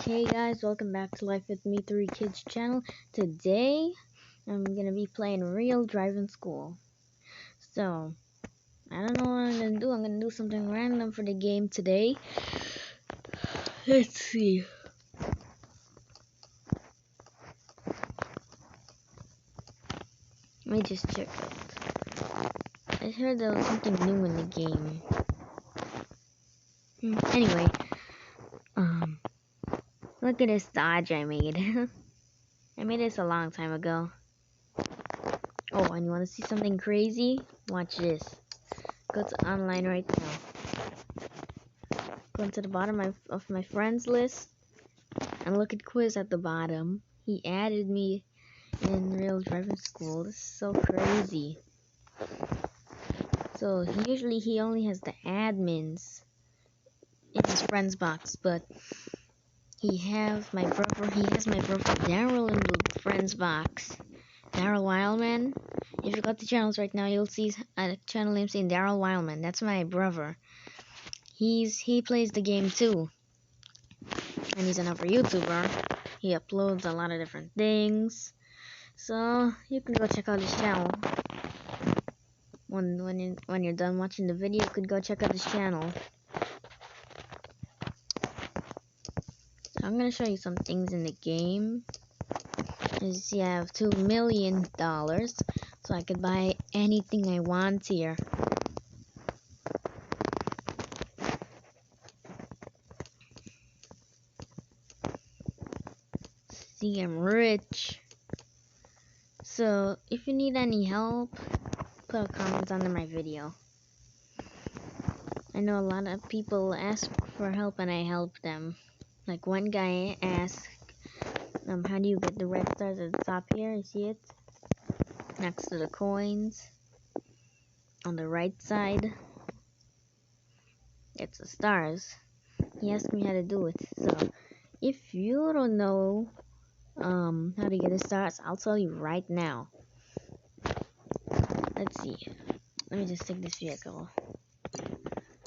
Hey guys, welcome back to Life with Me 3 Kids channel. Today, I'm gonna be playing Real Driving School. So, I don't know what I'm gonna do. I'm gonna do something random for the game today. Let's see. Let me just check out. I heard there was something new in the game. Anyway, look at this dodge I made. I made this a long time ago. Oh, and you want to see something crazy? Watch this. Go to online right now. Go to the bottom of my friends list and look at quiz at the bottom. He added me in Real Driving School. This is so crazy. So usually he only has the admins in his friends box, but he has my brother Daryl in the friends box. Daryl Wildman. If you go to channels right now, you'll see a channel name saying Daryl Wildman. That's my brother. He plays the game too, and he's another YouTuber. He uploads a lot of different things, so you can go check out his channel. When you're done watching the video, you could go check out his channel. So I'm gonna show you some things in the game. As you see, I have $2 million, so I could buy anything I want here. See, I'm rich. So if you need any help, put a comment under my video. I know a lot of people ask for help and I help them. Like one guy asked, how do you get the red stars at the top here? You see it? Next to the coins. On the right side. It's the stars. He asked me how to do it. So if you don't know how to get the stars, I'll tell you right now. Let's see. Let me just take this vehicle.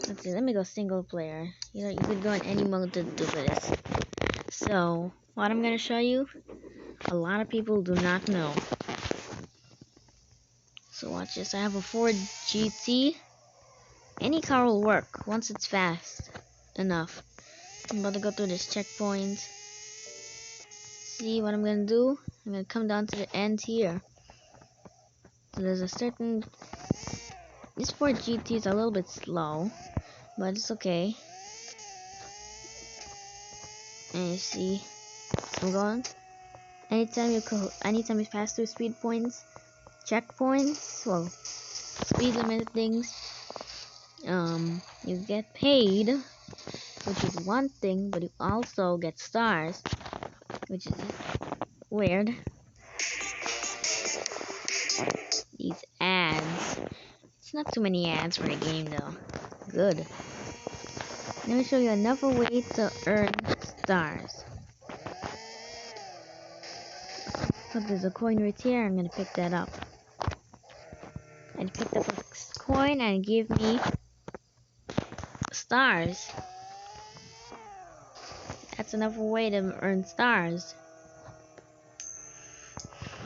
Let's see. Let me go single player. You could go in any mode to do this. So what I'm gonna show you, a lot of people do not know. So watch this. I have a Ford GT. Any car will work once it's fast enough. I'm about to go through this checkpoint. See what I'm gonna do? I'm gonna come down to the end here. So there's a certain... This Ford GT is a little bit slow, but it's okay. And you see, I'm going. Anytime you pass through speed points, checkpoints, well, speed limit things, you get paid, which is one thing, but you also get stars, which is weird. These ads. It's not too many ads for the game though. Good. Let me show you another way to earn stars. So there's a coin right here. I'm gonna pick that up. I picked up a coin and it gave me stars. That's another way to earn stars.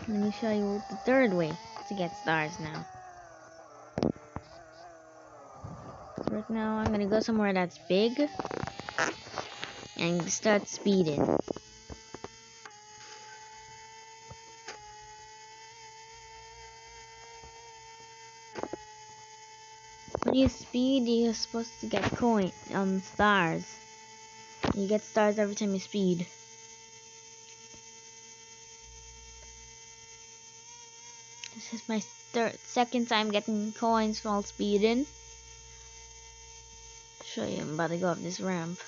Let me show you the third way to get stars now. So right now I'm gonna go somewhere that's big and start speeding. When you speed, you're supposed to get stars. You get stars every time you speed. This is my second time getting coins while speeding. Show you, I'm about to go up this ramp.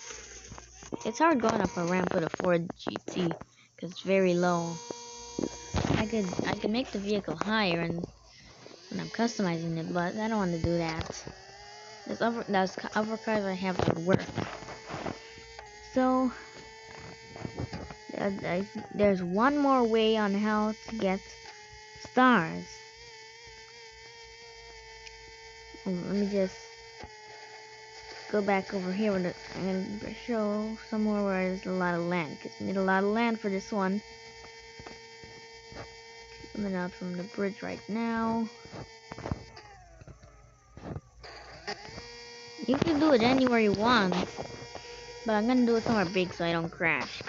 It's hard going up a ramp with a Ford GT because it's very low. I could make the vehicle higher and when I'm customizing it, but I don't want to do that. There's other cars I have that work. So there's one more way on how to get stars. Let me just go back over here with I'm gonna show somewhere where there's a lot of land, because we need a lot of land for this one. Coming out from the bridge right now. You can do it anywhere you want, but I'm gonna do it somewhere big so I don't crash.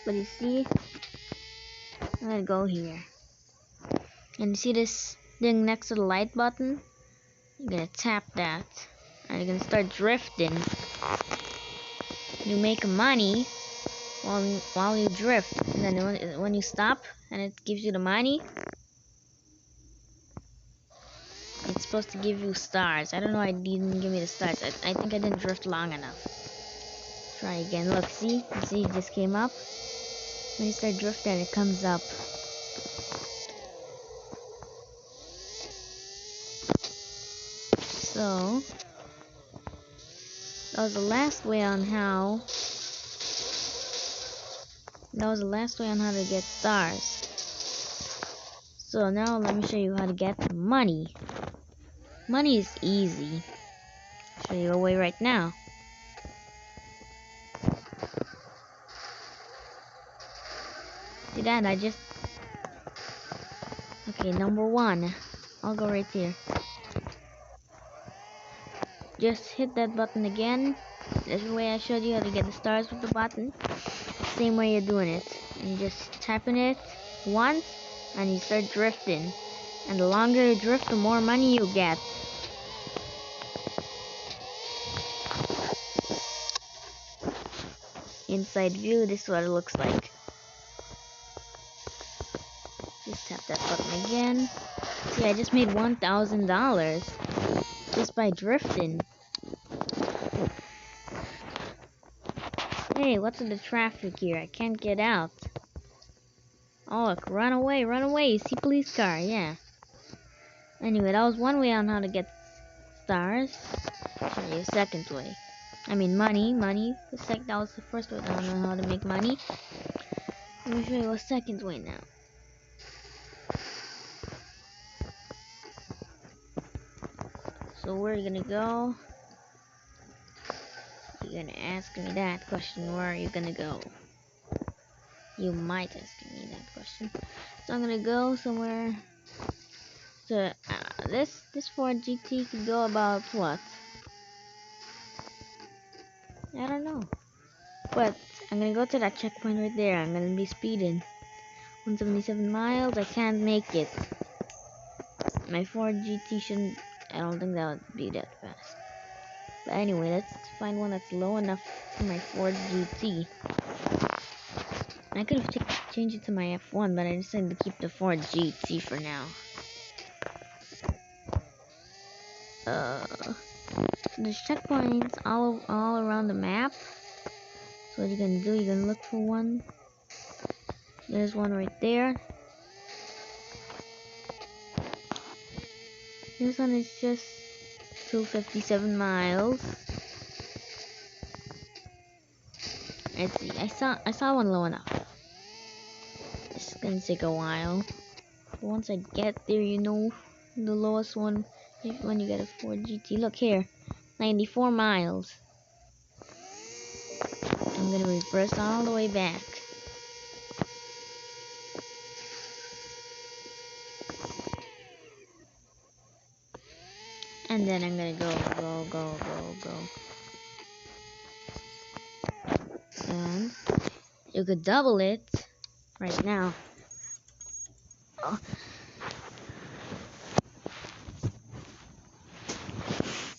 But you see, I'm gonna go here. And you see this thing next to the light button? You're gonna tap that, and you're gonna start drifting. You make money while you drift, and then when you stop and it gives you the money, it's supposed to give you stars. I don't know why it didn't give me the stars. I think I didn't drift long enough. Try again. Look, see? You see it just came up? When you start drifting, it comes up. So, that was the last way on how to get stars. So now let me show you how to get money. Money is easy. I'll show you a way right now. See that? Okay, number 1. I'll go right here. Just hit that button again. That's the way I showed you how to get the stars with the button. Same way you're doing it. And you just tapping it once, and you start drifting. And the longer you drift, the more money you get. Inside view, this is what it looks like. Just tap that button again. See, I just made $1,000 just by drifting. Hey, what's with the traffic here? I can't get out. Oh, look, run away. You see police car, yeah. Anyway, that was one way on how to get stars. I'll show you a second way. I mean money. That was the first way on how to make money. Let me show you a second way now. So where are you gonna go? You're gonna ask me that question. Where are you gonna go? You might ask me that question. So I'm gonna go somewhere. So this Ford GT could go about what? I don't know. But I'm gonna go to that checkpoint right there. I'm gonna be speeding 177 miles. I can't make it. My Ford GT shouldn't. I don't think that would be that fast. But anyway, let's find one that's low enough for my Ford GT. I could have changed it to my F1, but I decided to keep the Ford GT for now. There's checkpoints all around the map. So what you're gonna do, you're gonna look for one. There's one right there. This one is just 257 miles. Let's see. I saw one low enough. It's gonna take a while. But once I get there, you know the lowest one when you get a Ford GT. Look here, 94 miles. I'm gonna reverse all the way back. And then I'm gonna go. And you could double it right now. Oh.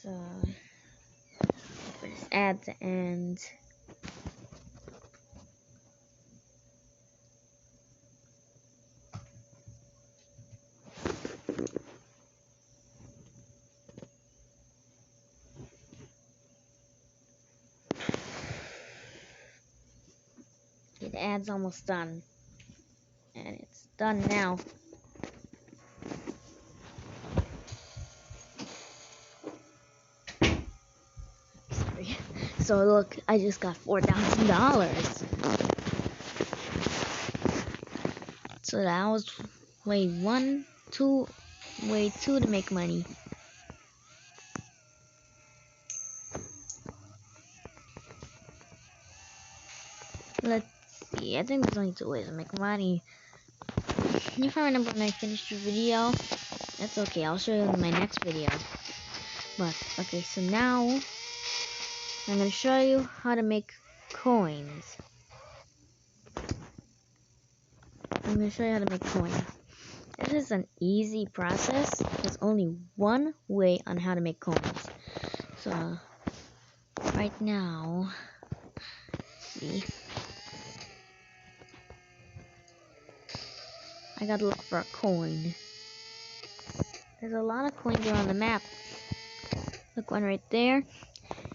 So for this ad to end. The ad's almost done. And it's done now. Sorry. So look, I just got $4,000. So that was way two to make money. let's see. I think there's only 2 ways to make money. If I remember when I finish the video, that's okay. I'll show you in my next video. But okay, so now I'm gonna show you how to make coins. This is an easy process. There's only one way on how to make coins. So right now, let's see. I gotta look for a coin. There's a lot of coins around the map. Look, one right there.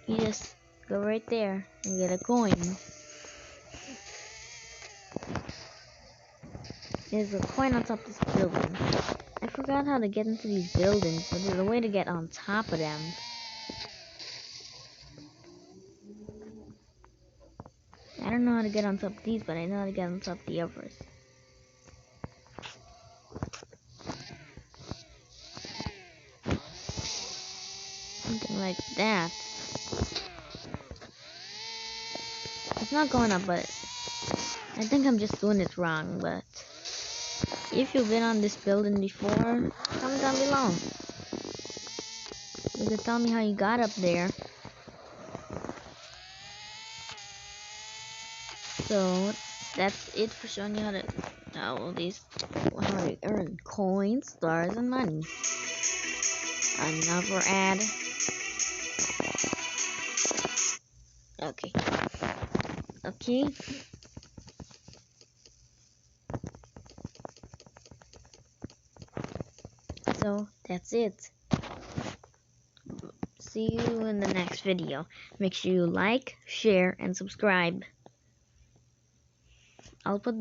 You just go right there and get a coin. There's a coin on top of this building. I forgot how to get into these buildings, but there's a way to get on top of them. I don't know how to get on top of these, but I know how to get on top of the others. Something like that. It's not going up, but I think I'm just doing it wrong. But if you've been on this building before, comment down below. You can tell me how you got up there. So that's it for showing you how to how to earn coins, stars, and money. Another ad. Okay. So that's it. See you in the next video. Make sure you like, share, and subscribe. I'll put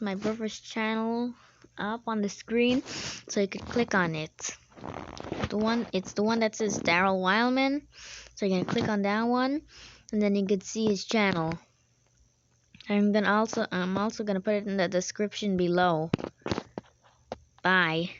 my brother's channel up on the screen so you can click on it. It's the one that says Daryl Wildman. So you're gonna click on that one, and then you can see his channel. I'm also gonna put it in the description below. Bye.